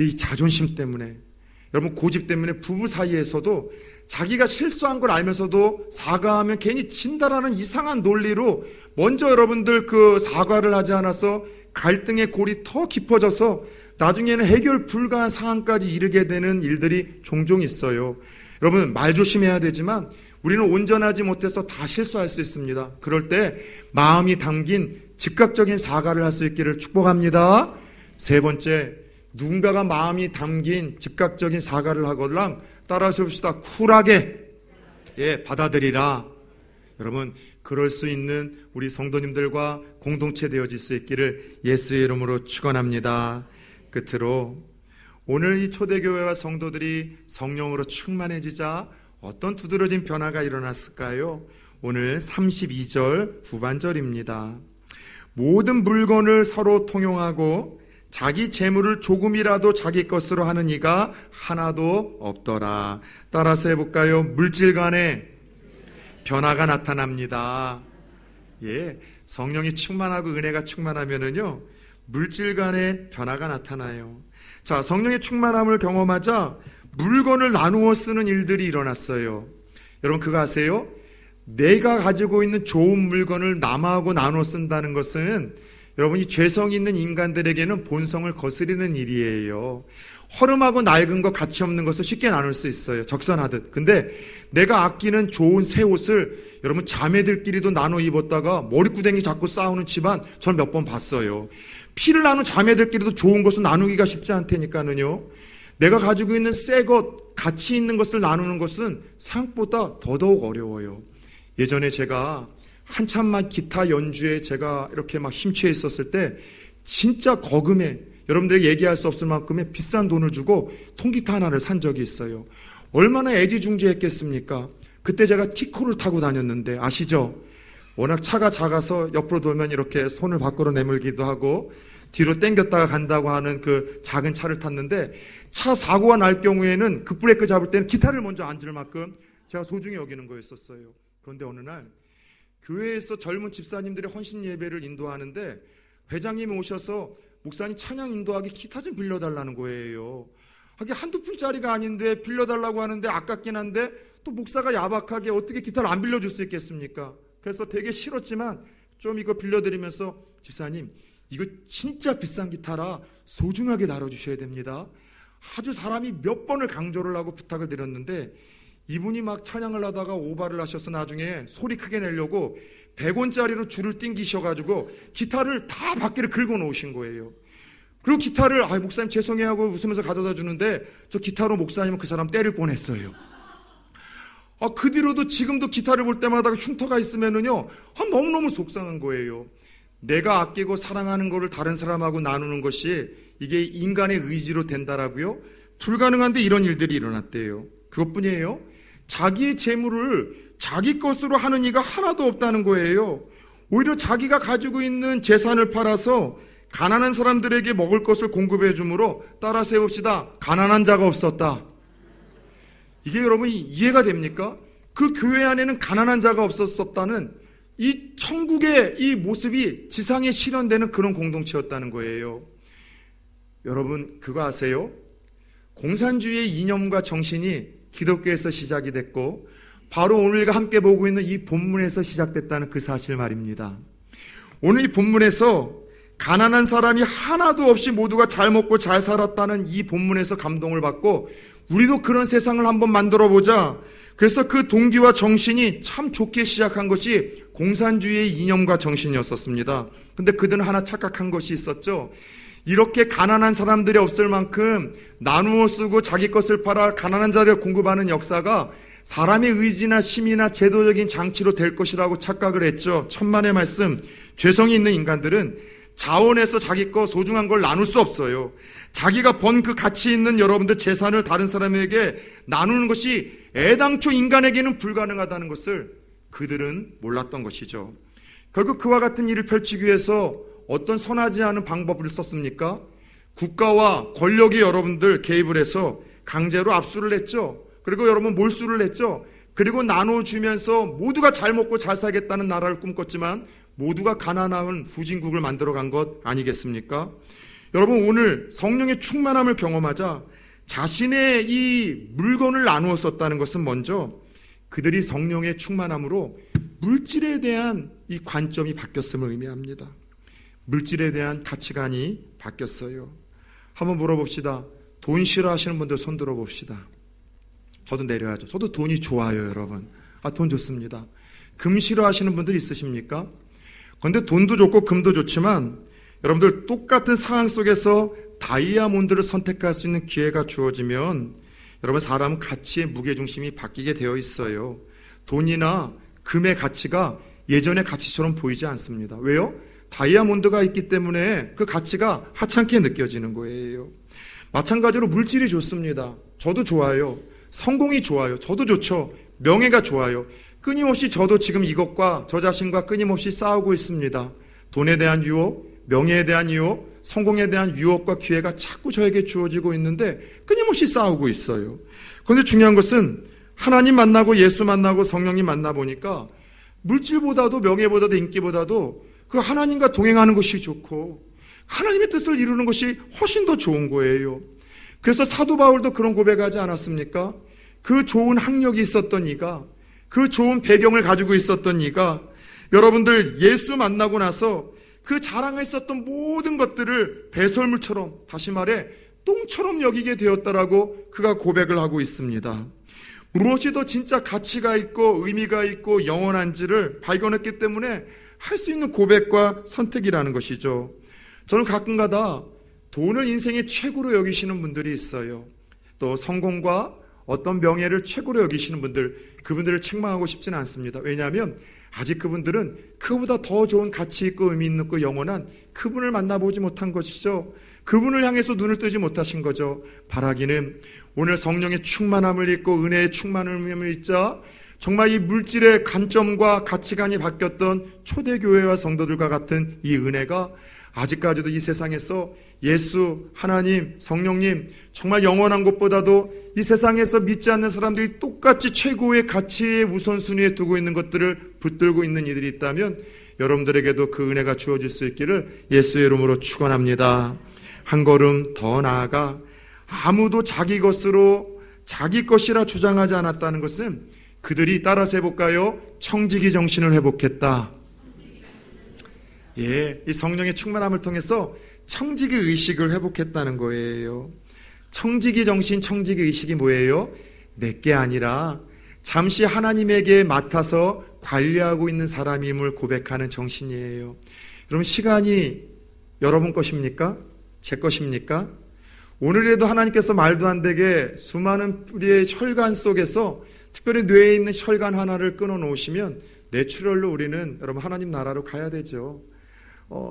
이 자존심 때문에 여러분 고집 때문에 부부 사이에서도 자기가 실수한 걸 알면서도 사과하면 괜히 진다라는 이상한 논리로 먼저 여러분들 그 사과를 하지 않아서 갈등의 골이 더 깊어져서 나중에는 해결 불가한 상황까지 이르게 되는 일들이 종종 있어요. 여러분 말 조심해야 되지만 우리는 온전하지 못해서 다 실수할 수 있습니다. 그럴 때 마음이 담긴 즉각적인 사과를 할 수 있기를 축복합니다. 세 번째, 누군가가 마음이 담긴 즉각적인 사과를 하거나 따라서 봅시다. 쿨하게 받아들이라. 여러분 그럴 수 있는 우리 성도님들과 공동체 되어질 수 있기를 예수의 이름으로 축원합니다. 끝으로 오늘 이 초대교회와 성도들이 성령으로 충만해지자 어떤 두드러진 변화가 일어났을까요? 오늘 32절 후반절입니다. 모든 물건을 서로 통용하고 자기 재물을 조금이라도 자기 것으로 하는 이가 하나도 없더라. 따라서 해볼까요? 물질 간에 변화가 나타납니다. 예, 성령이 충만하고 은혜가 충만하면은요, 물질 간에 변화가 나타나요. 자, 성령의 충만함을 경험하자 물건을 나누어 쓰는 일들이 일어났어요. 여러분 그거 아세요? 내가 가지고 있는 좋은 물건을 남하고 나눠 쓴다는 것은 여러분이 죄성 있는 인간들에게는 본성을 거스리는 일이에요. 허름하고 낡은 것, 가치 없는 것을 쉽게 나눌 수 있어요. 적선하듯. 근데 내가 아끼는 좋은 새 옷을 여러분 자매들끼리도 나눠 입었다가 머리구덩이 잡고 싸우는 집안 전 몇 번 봤어요. 피를 나눈 자매들끼리도 좋은 것을 나누기가 쉽지 않다니까는요. 내가 가지고 있는 새 것, 가치 있는 것을 나누는 것은 생각보다 더더욱 어려워요. 예전에 제가 한참만 기타 연주에 제가 이렇게 막 심취해 있었을 때 진짜 거금에 여러분들에게 얘기할 수 없을 만큼의 비싼 돈을 주고 통기타 하나를 산 적이 있어요. 얼마나 애지중지했겠습니까? 그때 제가 티코를 타고 다녔는데 아시죠? 워낙 차가 작아서 옆으로 돌면 이렇게 손을 밖으로 내밀기도 하고 뒤로 당겼다가 간다고 하는 그 작은 차를 탔는데 차 사고가 날 경우에는 급브레이크 잡을 때는 기타를 먼저 앉을 만큼 제가 소중히 여기는 거였었어요. 그런데 어느 날 교회에서 젊은 집사님들의 헌신 예배를 인도하는데 회장님이 오셔서 목사님 찬양 인도하기 기타 좀 빌려달라는 거예요. 하긴 한두 푼짜리가 아닌데 빌려달라고 하는데 아깝긴 한데 또 목사가 야박하게 어떻게 기타를 안 빌려줄 수 있겠습니까? 그래서 되게 싫었지만 좀 이거 빌려드리면서 집사님 이거 진짜 비싼 기타라 소중하게 다뤄주셔야 됩니다. 아주 사람이 몇 번을 강조를 하고 부탁을 드렸는데 이분이 막 찬양을 하다가 오바를 하셔서 나중에 소리 크게 내려고 100원짜리로 줄을 띵기셔가지고 기타를 다 밖에를 긁어 놓으신 거예요. 그리고 기타를 목사님 죄송해요 하고 웃으면서 가져다 주는데 저 기타로 목사님은 그 사람 때릴 뻔했어요. 그 뒤로도 지금도 기타를 볼 때마다 흉터가 있으면은요 너무너무 속상한 거예요. 내가 아끼고 사랑하는 거를 다른 사람하고 나누는 것이 이게 인간의 의지로 된다라고요? 불가능한데 이런 일들이 일어났대요. 그것뿐이에요. 자기의 재물을 자기 것으로 하는 이가 하나도 없다는 거예요. 오히려 자기가 가지고 있는 재산을 팔아서 가난한 사람들에게 먹을 것을 공급해 주므로 따라서 해봅시다. 가난한 자가 없었다. 이게 여러분 이해가 됩니까? 그 교회 안에는 가난한 자가 없었다는 이 천국의 이 모습이 지상에 실현되는 그런 공동체였다는 거예요. 여러분 그거 아세요? 공산주의의 이념과 정신이 기독교에서 시작이 됐고 바로 오늘과 함께 보고 있는 이 본문에서 시작됐다는 그 사실 말입니다. 오늘 이 본문에서 가난한 사람이 하나도 없이 모두가 잘 먹고 잘 살았다는 이 본문에서 감동을 받고 우리도 그런 세상을 한번 만들어 보자. 그래서 그 동기와 정신이 참 좋게 시작한 것이 공산주의의 이념과 정신이었었습니다. 근데 그들은 하나 착각한 것이 있었죠. 이렇게 가난한 사람들이 없을 만큼 나누어 쓰고 자기 것을 팔아 가난한 자들을 공급하는 역사가 사람의 의지나 힘이나 제도적인 장치로 될 것이라고 착각을 했죠. 천만의 말씀, 죄성이 있는 인간들은 자원에서 자기 거 소중한 걸 나눌 수 없어요. 자기가 번 그 가치 있는 여러분들 재산을 다른 사람에게 나누는 것이 애당초 인간에게는 불가능하다는 것을 그들은 몰랐던 것이죠. 결국 그와 같은 일을 펼치기 위해서 어떤 선하지 않은 방법을 썼습니까? 국가와 권력이 여러분들 개입을 해서 강제로 압수를 했죠. 그리고 여러분 몰수를 했죠. 그리고 나눠주면서 모두가 잘 먹고 잘 살겠다는 나라를 꿈꿨지만 모두가 가난한 후진국을 만들어간 것 아니겠습니까? 여러분 오늘 성령의 충만함을 경험하자 자신의 이 물건을 나누어 썼다는 것은 먼저 그들이 성령의 충만함으로 물질에 대한 이 관점이 바뀌었음을 의미합니다. 물질에 대한 가치관이 바뀌었어요. 한번 물어봅시다. 돈 싫어하시는 분들 손 들어봅시다. 저도 내려야죠. 저도 돈이 좋아요, 여러분. 돈 좋습니다. 금 싫어하시는 분들 있으십니까? 그런데 돈도 좋고 금도 좋지만 여러분들 똑같은 상황 속에서 다이아몬드를 선택할 수 있는 기회가 주어지면 여러분 사람은 가치의 무게중심이 바뀌게 되어 있어요. 돈이나 금의 가치가 예전의 가치처럼 보이지 않습니다. 왜요? 다이아몬드가 있기 때문에 그 가치가 하찮게 느껴지는 거예요. 마찬가지로 물질이 좋습니다. 저도 좋아요. 성공이 좋아요. 저도 좋죠. 명예가 좋아요. 끊임없이 저도 지금 이것과 저 자신과 끊임없이 싸우고 있습니다. 돈에 대한 유혹, 명예에 대한 유혹, 성공에 대한 유혹과 기회가 자꾸 저에게 주어지고 있는데 끊임없이 싸우고 있어요. 그런데 중요한 것은 하나님 만나고 예수 만나고 성령님 만나보니까 물질보다도 명예보다도 인기보다도 그 하나님과 동행하는 것이 좋고 하나님의 뜻을 이루는 것이 훨씬 더 좋은 거예요. 그래서 사도 바울도 그런 고백하지 않았습니까? 그 좋은 학력이 있었던 이가, 그 좋은 배경을 가지고 있었던 이가 여러분들 예수 만나고 나서 그 자랑했었던 모든 것들을 배설물처럼, 다시 말해 똥처럼 여기게 되었다라고 그가 고백을 하고 있습니다. 무엇이 더 진짜 가치가 있고 의미가 있고 영원한지를 발견했기 때문에 할 수 있는 고백과 선택이라는 것이죠. 저는 가끔가다 돈을 인생의 최고로 여기시는 분들이 있어요. 또 성공과 어떤 명예를 최고로 여기시는 분들, 그분들을 책망하고 싶지는 않습니다. 왜냐하면 아직 그분들은 그보다 더 좋은 가치 있고 의미 있는 그 영원한 그분을 만나보지 못한 것이죠. 그분을 향해서 눈을 뜨지 못하신 거죠. 바라기는 오늘 성령의 충만함을 잊고 은혜의 충만함을 잊자 정말 이 물질의 관점과 가치관이 바뀌었던 초대교회와 성도들과 같은 이 은혜가 아직까지도 이 세상에서 예수, 하나님, 성령님 정말 영원한 것보다도 이 세상에서 믿지 않는 사람들이 똑같이 최고의 가치의 우선순위에 두고 있는 것들을 붙들고 있는 이들이 있다면 여러분들에게도 그 은혜가 주어질 수 있기를 예수의 이름으로 축원합니다. 한 걸음 더 나아가 아무도 자기 것으로 자기 것이라 주장하지 않았다는 것은 그들이 따라서 해볼까요? 청지기 정신을 회복했다. 예, 이 성령의 충만함을 통해서 청지기 의식을 회복했다는 거예요. 청지기 정신, 청지기 의식이 뭐예요? 내게 아니라 잠시 하나님에게 맡아서 관리하고 있는 사람임을 고백하는 정신이에요. 여러분, 시간이 여러분 것입니까? 제 것입니까? 오늘에도 하나님께서 말도 안 되게 수많은 우리의 혈관 속에서 특별히 뇌에 있는 혈관 하나를 끊어 놓으시면 내추럴로 우리는 여러분 하나님 나라로 가야 되죠.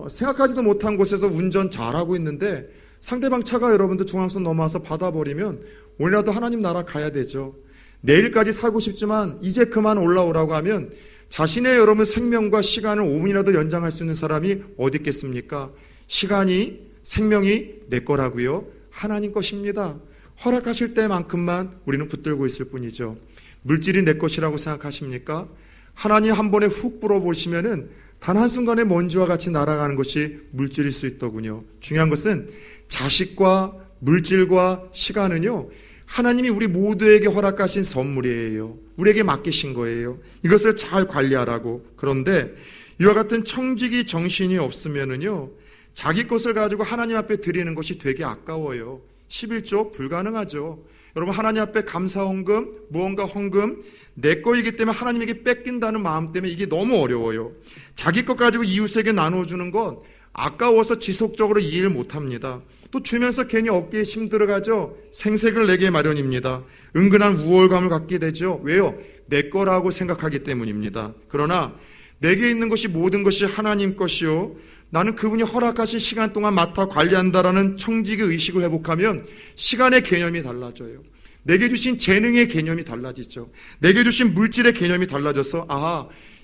생각하지도 못한 곳에서 운전 잘하고 있는데 상대방 차가 여러분들 중앙선 넘어와서 받아버리면 오늘이라도 하나님 나라 가야 되죠. 내일까지 살고 싶지만 이제 그만 올라오라고 하면 자신의 여러분 생명과 시간을 5분이라도 연장할 수 있는 사람이 어디 있겠습니까? 시간이, 생명이 내 거라고요? 하나님 것입니다. 허락하실 때만큼만 우리는 붙들고 있을 뿐이죠. 물질이 내 것이라고 생각하십니까? 하나님 한 번에 훅 불어보시면은 단 한순간에 먼지와 같이 날아가는 것이 물질일 수 있더군요. 중요한 것은 자식과 물질과 시간은요, 하나님이 우리 모두에게 허락하신 선물이에요. 우리에게 맡기신 거예요. 이것을 잘 관리하라고. 그런데 이와 같은 청지기 정신이 없으면은요, 자기 것을 가지고 하나님 앞에 드리는 것이 되게 아까워요. 11조 불가능하죠. 여러분, 하나님 앞에 감사헌금, 무언가 헌금, 내 거이기 때문에 하나님에게 뺏긴다는 마음 때문에 이게 너무 어려워요. 자기 것 가지고 이웃에게 나눠주는 건 아까워서 지속적으로 이해를 못합니다. 또 주면서 괜히 어깨에 힘 들어가죠. 생색을 내게 마련입니다. 은근한 우월감을 갖게 되죠. 왜요? 내 거라고 생각하기 때문입니다. 그러나 내게 있는 것이 모든 것이 하나님 것이요, 나는 그분이 허락하신 시간 동안 맡아 관리한다라는 청지기 의식을 회복하면 시간의 개념이 달라져요. 내게 주신 재능의 개념이 달라지죠. 내게 주신 물질의 개념이 달라져서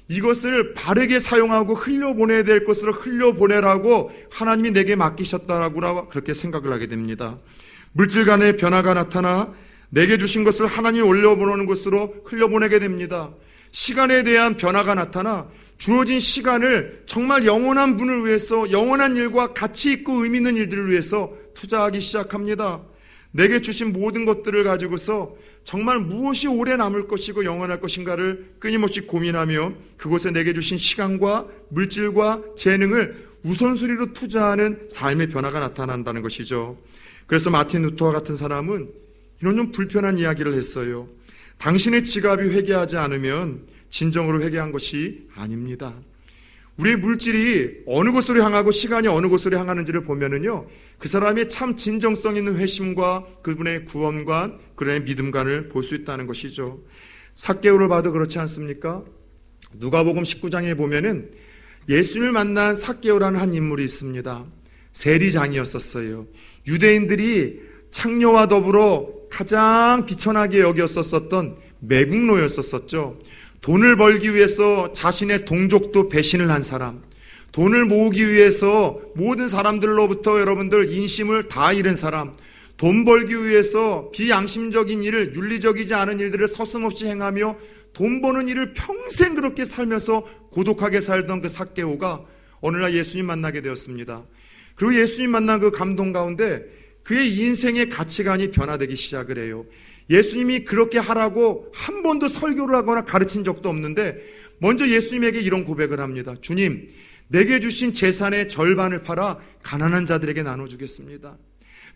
이것을 바르게 사용하고 흘려보내야 될 것으로 흘려보내라고 하나님이 내게 맡기셨다라고 그렇게 생각을 하게 됩니다. 물질 간의 변화가 나타나 내게 주신 것을 하나님이 올려보내는 것으로 흘려보내게 됩니다. 시간에 대한 변화가 나타나 주어진 시간을 정말 영원한 분을 위해서, 영원한 일과 가치 있고 의미 있는 일들을 위해서 투자하기 시작합니다. 내게 주신 모든 것들을 가지고서 정말 무엇이 오래 남을 것이고 영원할 것인가를 끊임없이 고민하며 그곳에 내게 주신 시간과 물질과 재능을 우선순위로 투자하는 삶의 변화가 나타난다는 것이죠. 그래서 마틴 루터와 같은 사람은 이런 좀 불편한 이야기를 했어요. 당신의 지갑이 회개하지 않으면 진정으로 회개한 것이 아닙니다. 우리의 물질이 어느 곳으로 향하고 시간이 어느 곳으로 향하는지를 보면은요, 그 사람의 참 진정성 있는 회심과 그분의 구원관, 그분의 믿음관을 볼 수 있다는 것이죠. 삭개오를 봐도 그렇지 않습니까? 누가복음 19장에 보면은 예수님을 만난 삭개오라는 한 인물이 있습니다. 세리장이었었어요. 유대인들이 창녀와 더불어 가장 비천하게 여겼었던 매국노였었죠. 돈을 벌기 위해서 자신의 동족도 배신을 한 사람, 돈을 모으기 위해서 모든 사람들로부터 여러분들 인심을 다 잃은 사람, 돈 벌기 위해서 비양심적인 일을, 윤리적이지 않은 일들을 서슴없이 행하며 돈 버는 일을 평생 그렇게 살면서 고독하게 살던 그 삭개오가 어느 날 예수님 만나게 되었습니다. 그리고 예수님 만난 그 감동 가운데 그의 인생의 가치관이 변화되기 시작을 해요. 예수님이 그렇게 하라고 한 번도 설교를 하거나 가르친 적도 없는데 먼저 예수님에게 이런 고백을 합니다. 주님, 내게 주신 재산의 절반을 팔아 가난한 자들에게 나눠주겠습니다.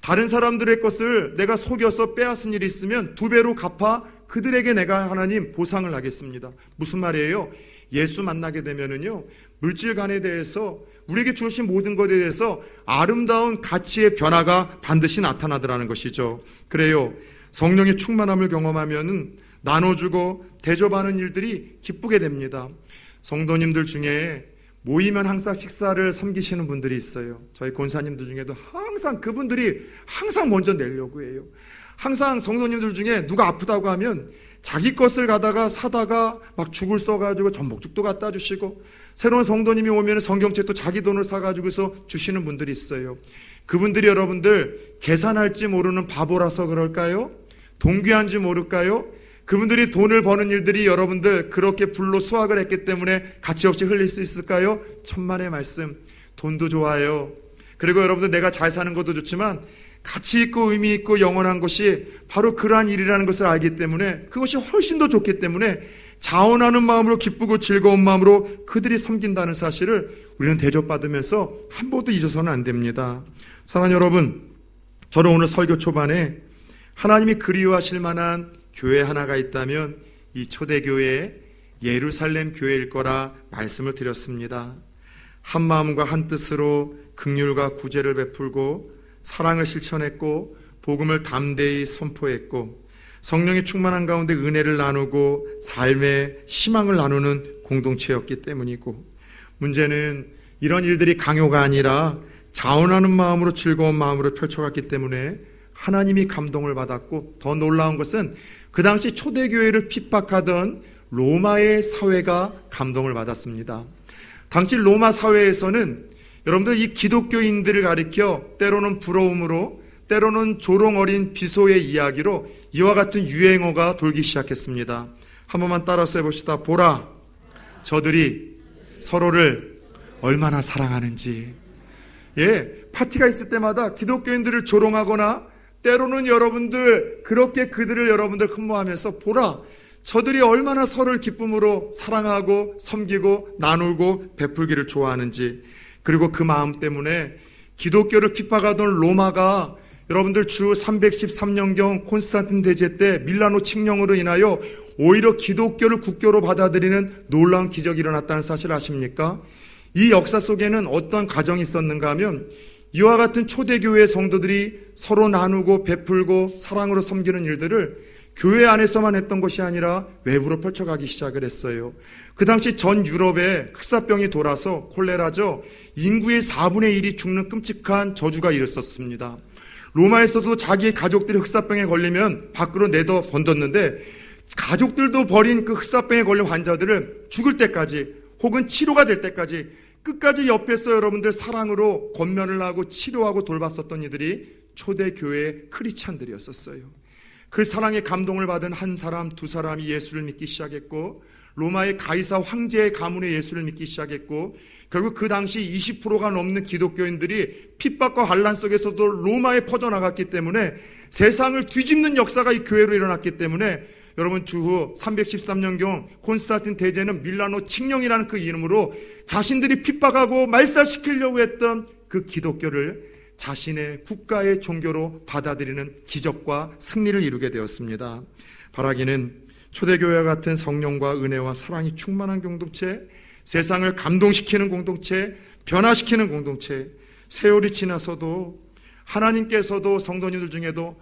다른 사람들의 것을 내가 속여서 빼앗은 일이 있으면 2배로 갚아 그들에게 내가 하나님 보상을 하겠습니다. 무슨 말이에요? 예수 만나게 되면은요, 물질관에 대해서 우리에게 주신 모든 것에 대해서 아름다운 가치의 변화가 반드시 나타나더라는 것이죠. 그래요. 성령의 충만함을 경험하면은 나눠주고 대접하는 일들이 기쁘게 됩니다. 성도님들 중에 모이면 항상 식사를 섬기시는 분들이 있어요. 저희 권사님들 중에도 항상 그분들이 항상 먼저 내려고 해요. 항상 성도님들 중에 누가 아프다고 하면 자기 것을 가다가 사다가 막 죽을 써가지고 전복죽도 갖다 주시고, 새로운 성도님이 오면 성경책도 자기 돈을 사가지고서 주시는 분들이 있어요. 그분들이 여러분들 계산할지 모르는 바보라서 그럴까요? 동귀한지 모를까요? 그분들이 돈을 버는 일들이 여러분들 그렇게 불로 수확을 했기 때문에 가치없이 흘릴 수 있을까요? 천만의 말씀. 돈도 좋아요. 그리고 여러분들 내가 잘 사는 것도 좋지만 가치 있고 의미 있고 영원한 것이 바로 그러한 일이라는 것을 알기 때문에, 그것이 훨씬 더 좋기 때문에 자원하는 마음으로, 기쁘고 즐거운 마음으로 그들이 섬긴다는 사실을 우리는 대접받으면서 한 번도 잊어서는 안 됩니다. 사랑하는 여러분, 저는 오늘 설교 초반에 하나님이 그리워하실 만한 교회 하나가 있다면 이 초대교회 예루살렘 교회일 거라 말씀을 드렸습니다. 한 마음과 한 뜻으로 긍휼과 구제를 베풀고 사랑을 실천했고 복음을 담대히 선포했고 성령의 충만한 가운데 은혜를 나누고 삶의 희망을 나누는 공동체였기 때문이고, 문제는 이런 일들이 강요가 아니라 자원하는 마음으로, 즐거운 마음으로 펼쳐갔기 때문에 하나님이 감동을 받았고, 더 놀라운 것은 그 당시 초대교회를 핍박하던 로마의 사회가 감동을 받았습니다. 당시 로마 사회에서는 여러분들 이 기독교인들을 가리켜 때로는 부러움으로, 때로는 조롱어린 비소의 이야기로 이와 같은 유행어가 돌기 시작했습니다. 한 번만 따라서 해봅시다. 보라, 저들이 서로를 얼마나 사랑하는지. 파티가 있을 때마다 기독교인들을 조롱하거나 때로는 여러분들 그렇게 그들을 여러분들 흠모하면서 보라, 저들이 얼마나 서로를 기쁨으로 사랑하고 섬기고 나누고 베풀기를 좋아하는지. 그리고 그 마음 때문에 기독교를 핍박하던 로마가 여러분들 주 313년경 콘스탄틴 대제 때 밀라노 칙령으로 인하여 오히려 기독교를 국교로 받아들이는 놀라운 기적이 일어났다는 사실 아십니까? 이 역사 속에는 어떤 과정이 있었는가 하면 이와 같은 초대교회 성도들이 서로 나누고 베풀고 사랑으로 섬기는 일들을 교회 안에서만 했던 것이 아니라 외부로 펼쳐가기 시작을 했어요. 그 당시 전 유럽에 흑사병이 돌아서, 콜레라죠, 인구의 4분의 1이 죽는 끔찍한 저주가 일었었습니다. 로마에서도 자기의 가족들이 흑사병에 걸리면 밖으로 내더 던졌는데, 가족들도 버린 그 흑사병에 걸린 환자들을 죽을 때까지 혹은 치료가 될 때까지 끝까지 옆에서 여러분들 사랑으로 권면을 하고 치료하고 돌봤었던 이들이 초대교회의 크리스찬들이었었어요. 그 사랑에 감동을 받은 한 사람, 두 사람이 예수를 믿기 시작했고, 로마의 가이사 황제의 가문에 예수를 믿기 시작했고, 결국 그 당시 20%가 넘는 기독교인들이 핍박과 환란 속에서도 로마에 퍼져나갔기 때문에 세상을 뒤집는 역사가 이 교회로 일어났기 때문에, 여러분 주후 313년경 콘스탄틴 대제는 밀라노 칙령이라는 그 이름으로 자신들이 핍박하고 말살시키려고 했던 그 기독교를 자신의 국가의 종교로 받아들이는 기적과 승리를 이루게 되었습니다. 바라기는 초대교회와 같은 성령과 은혜와 사랑이 충만한 공동체, 세상을 감동시키는 공동체, 변화시키는 공동체, 세월이 지나서도 하나님께서도 성도님들 중에도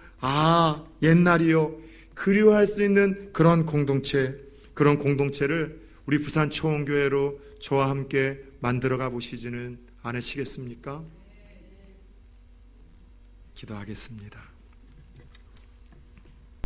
옛날이요, 그리워할 수 있는 그런 공동체, 그런 공동체를 우리 부산 초원교회로 저와 함께 만들어가 보시지는 않으시겠습니까? 기도하겠습니다.